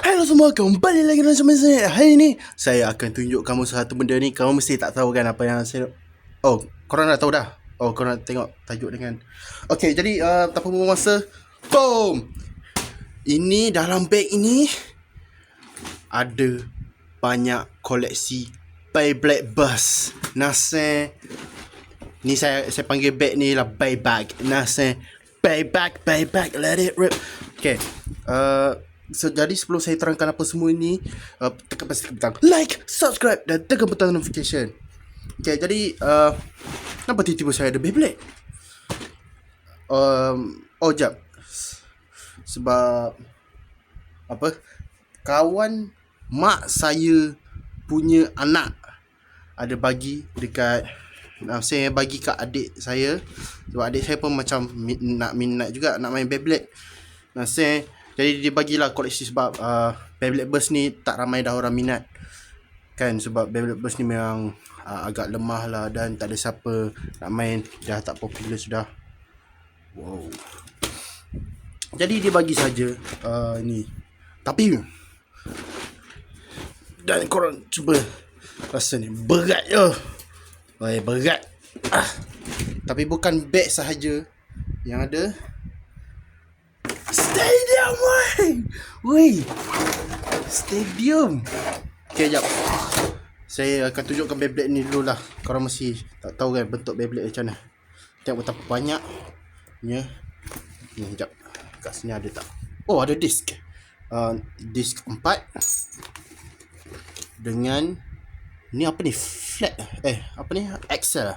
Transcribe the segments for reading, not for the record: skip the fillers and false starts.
Hello semua, kembali lagi dengan saya. Hari ni saya akan tunjuk kamu satu benda ni. Kamu mesti tak tahu kan apa yang saya... Oh, korang dah tahu dah. Oh, korang tengok tajuk dengan... Okay, jadi tanpa buang masa, boom. Ini dalam beg ini ada banyak koleksi Beyblade Burst. Nasi ni saya panggil beg ni lah Beyblade. Nasi Beyblade, let it rip. Okay, so, jadi sebelum saya terangkan apa semua ini, tekan butang like, subscribe dan tekan butang notification. Okay, jadi kenapa tiba-tiba saya ada Beyblade? Jap. Sebab apa? Kawan mak saya punya anak ada bagi dekat, saya bagi kat adik saya. Sebab adik saya pun macam minat juga nak main Beyblade. Jadi dia bagilah koleksi sebab Beyblade Burst ni tak ramai dah orang minat kan, sebab Beyblade Burst ni memang agak lemah lah dan tak ada siapa nak main, dah tak popular sudah. Wow. Jadi dia bagi saja ni. Tapi dan korang cuba rasa ni berat je. Berat. Tapi bukan beg sahaja yang ada. Stadium, woi. Stadium. Okay, jap. Saya akan tunjukkan Beyblade ni dulu lah. Korang mesti tak tahu kan bentuk Beyblade macam mana. Tengok betapa banyak. Ni, jap. Kat sini ada tak? Oh, ada disk. Disk 4. Dengan ni apa ni? Flat. Apa ni? Excel.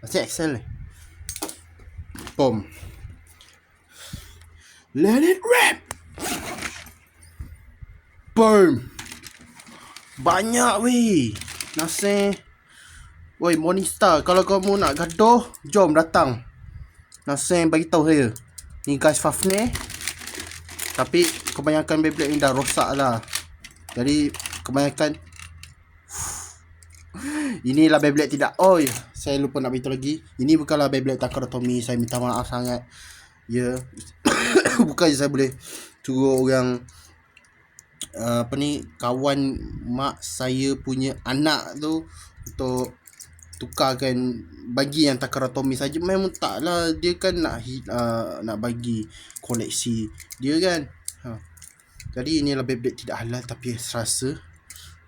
Macam Excel ni. Boom. Let it rip. Boom. Banyak weh. Nasi. Woi, Morningstar, kalau kamu nak gaduh, jom datang. Nasi bagi tahu saya. Ni guys Fafne. Tapi kebanyakan Beyblade ni dah rosak lah. Jadi kebanyakan inilah Beyblade tidak. Oh ya, saya lupa nak beritahu lagi. Ini bukanlah Beyblade Takara Tomy. Saya minta maaf sangat. Ya. Bukan saya boleh suruh orang kawan mak saya punya anak tu untuk tukarkan, bagi yang Takara Tomy saja. Memang taklah, dia kan nak bagi koleksi dia kan. Jadi inilah Beyblade tidak halal tapi serasa.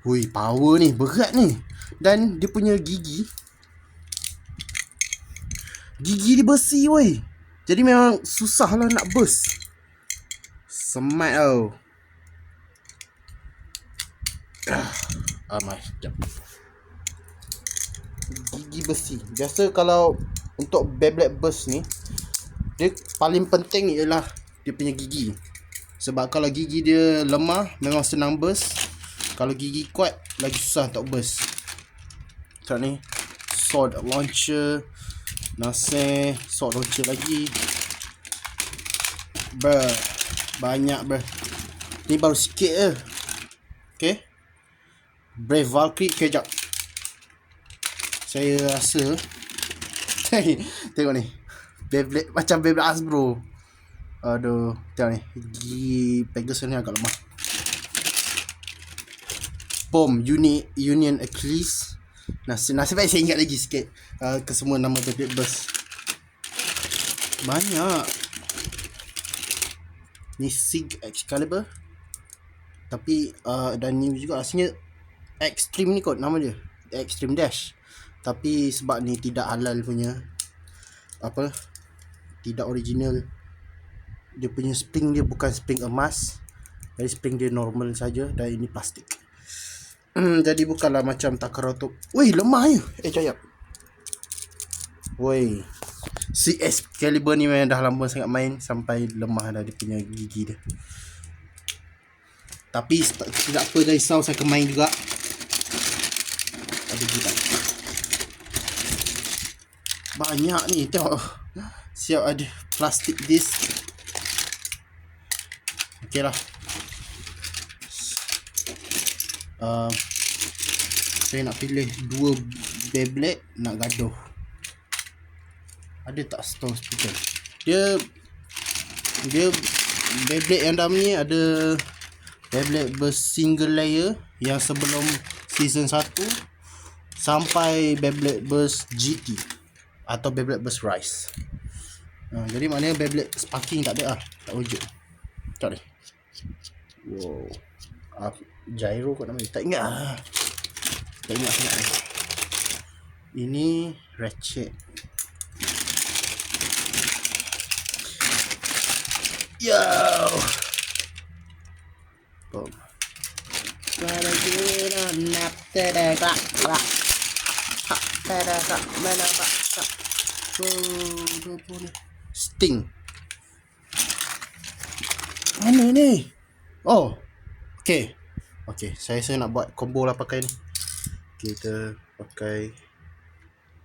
Hui, power ni, berat ni. Dan dia punya gigi dia besi woi. Jadi memang susah lah nak burst. Semat tau. Jap. Gigi besi. Biasa kalau untuk Beyblade Burst ni, dia paling penting ialah dia punya gigi. Sebab kalau gigi dia lemah, memang senang burst. Kalau gigi kuat, lagi susah untuk burst. Tengok ni, sword launcher. Nasi, sword launcher lagi. Banyak ni baru sikit je. Okay. Brave Valkyrie. Okay, jap. Saya rasa tengok ni, Beyblade macam Beyblade Hasbro. Aduh, tengok ni, gigi Pegasus ni agak lemah. Boom, Union Achilles. Nasib baik saya ingat lagi sikit kesemua nama Beyblade Burst. Banyak. Ni Sig Excalibur. Tapi dan ni juga aslinya Extreme ni kot nama dia, Extreme Dash. Tapi sebab ni tidak halal punya, tidak original, dia punya spring dia bukan spring emas. Jadi spring dia normal saja. Dan ini plastik. Jadi bukanlah macam Takara Tomy. Woi, lemah je. Jap. Woi, si Excalibur ni memang dah lama sangat main, sampai lemah dah dia punya gigi dia. Tapi tidak apa, risau, saya akan main juga. Ada juga banyak ni, tengok. Siap ada plastik disc. Okey lah. Saya nak pilih 2 Beyblade nak gaduh. Ada tak Stone Speaker? Dia Beyblade yang dalam ni ada Beyblade Burst single layer yang sebelum season 1 sampai Beyblade Burst GT atau Beyblade Burst Rise. Jadi maknanya Beyblade Sparking tak ada lah, tak wujud. Tak ada. Wow. Gyro kot namanya. Tak ingat lah. Tak ingat sangat. Ini Ratchet. Yo. Boom. Gotta get on up to the clock, clock. Hop to the clock, clock. Sting. Mana ni? Oh. Okay. Okay, saya nak buat combo lah pakai ni. Kita pakai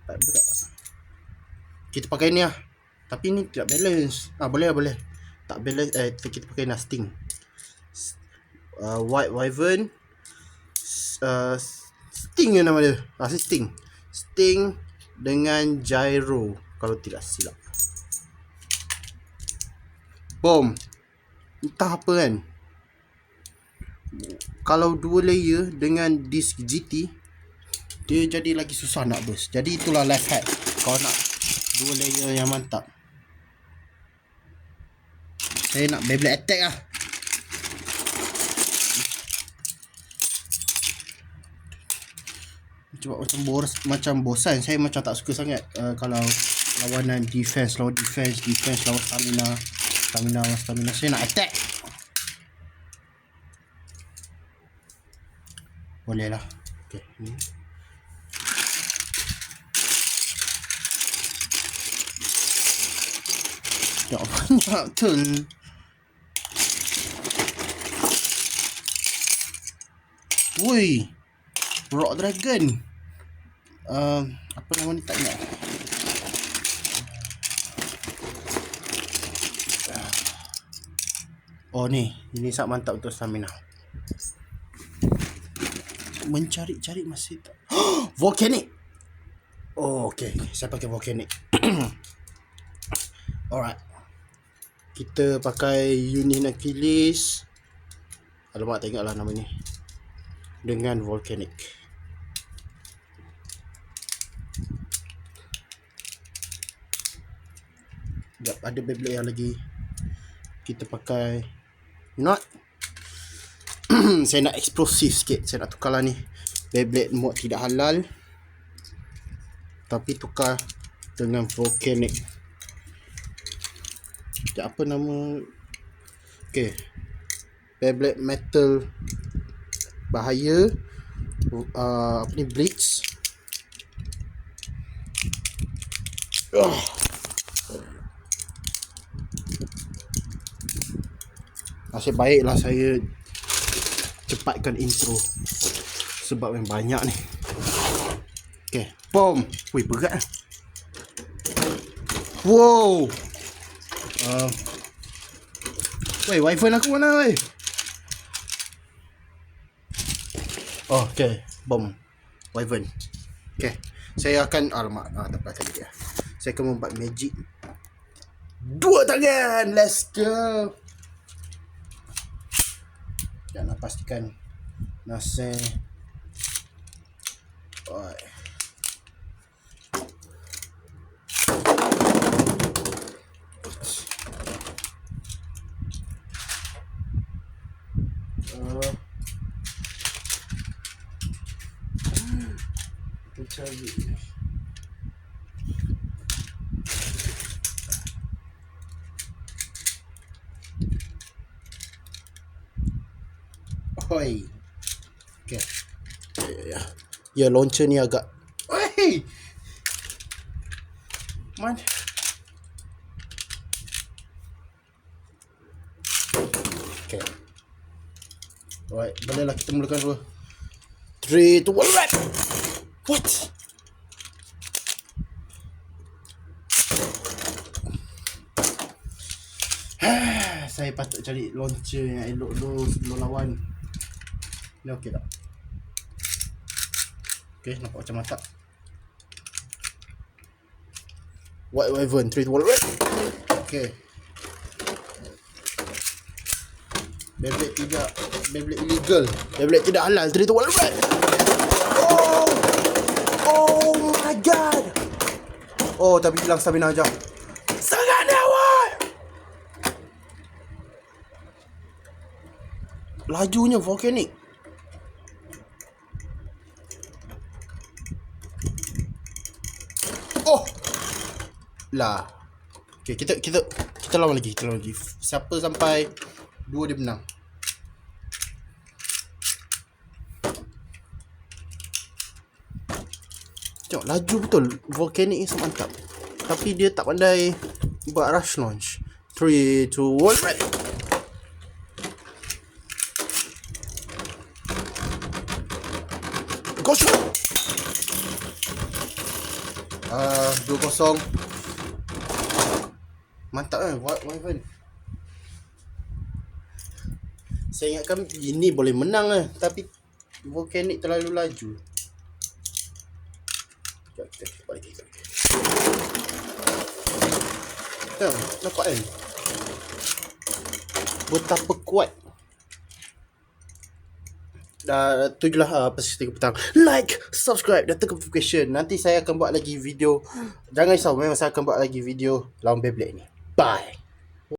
berat. Kita pakai ni lah. Tapi ni tidak balance. Boleh. Tak balance. Kita pakai ni Sting. White Wyvern. Sting je nama dia. Sting. Sting dengan Gyro kalau tidak silap. Boom. Entah apa kan. Kalau 2 layer dengan disk GT, dia jadi lagi susah nak burst. Jadi itulah life hack kalau nak 2 layer yang mantap. Saya nak Beyblade Attack lah. Cuba macam bosan. Saya macam tak suka sangat kalau lawanan defense lawan stamina. Saya nak attack. Boleh lah. Okay. Tak banyak turn. Woi, Rock Dragon. Apa nama ni tak ingat. Oh ni, ini sangat mantap untuk stamina. Mencari-cari masih tak. Volcanic. Oh, okay. Saya pakai Volcanic. Alright. Kita pakai Union Achilles. Alamak, tengoklah nama ni. Dengan Volcanic. Sekejap, ada Beyblade yang lagi. Kita pakai Not. Saya nak eksplosif sikit. Saya nak tukar lah ni Beyblade mode tidak halal, tapi tukar dengan Volcanic. Apa nama? Okay, Beyblade Metal bahaya. Apa ni? Blitz. Nasib baiklah saya cepatkan intro sebab yang banyak ni. Okay, boom. Wih, berat lah. Wow. Weh, wifi aku mana weh? Oh, okay. Boom. Wyvern. Okay. Saya akan... Alamak. Tak apa tadi dia. Saya akan membuat magic. 2 tangan. Let's go. Dan nak pastikan nasi. Alright. Cari. Oi. Okay. Ya, launcher ni agak. Oi. Man. Okay. Alright, bolehlah kita mulakan dulu. 3, 2, 1, rap. What? Saya patut cari launcher yang elok dulu sebelum lawan. Ni okey tak? Okey, nampak macam mantap. White Wyvern 3, 2, 1. Okey. Beyblade illegal. Beyblade tidak halal. 3, 2, 1, red. Oh! Oh my god. Oh, tapi hilang stamina aja. Sangat nyawa. Lajunya volcanic. Oh. Lah. Okay, kita lawan lagi. Siapa sampai 2 dia menang. Tengok, laju betul. Volcanic ni mantap. Tapi dia tak pandai buat rush launch. 3, 2, 1, ready. Go shoot. 2-0. Mantap kan Wyvern. Saya ingatkan ini boleh menang lah, tapi volcanic terlalu laju. Kita balik lagi. Nampak kan betapa kuat. Tujulah pasti 3 petang. Like, subscribe dan tekan notification. Nanti saya akan buat lagi video. Jangan risau, memang saya akan buat lagi video lawan Beyblade ni. Bye.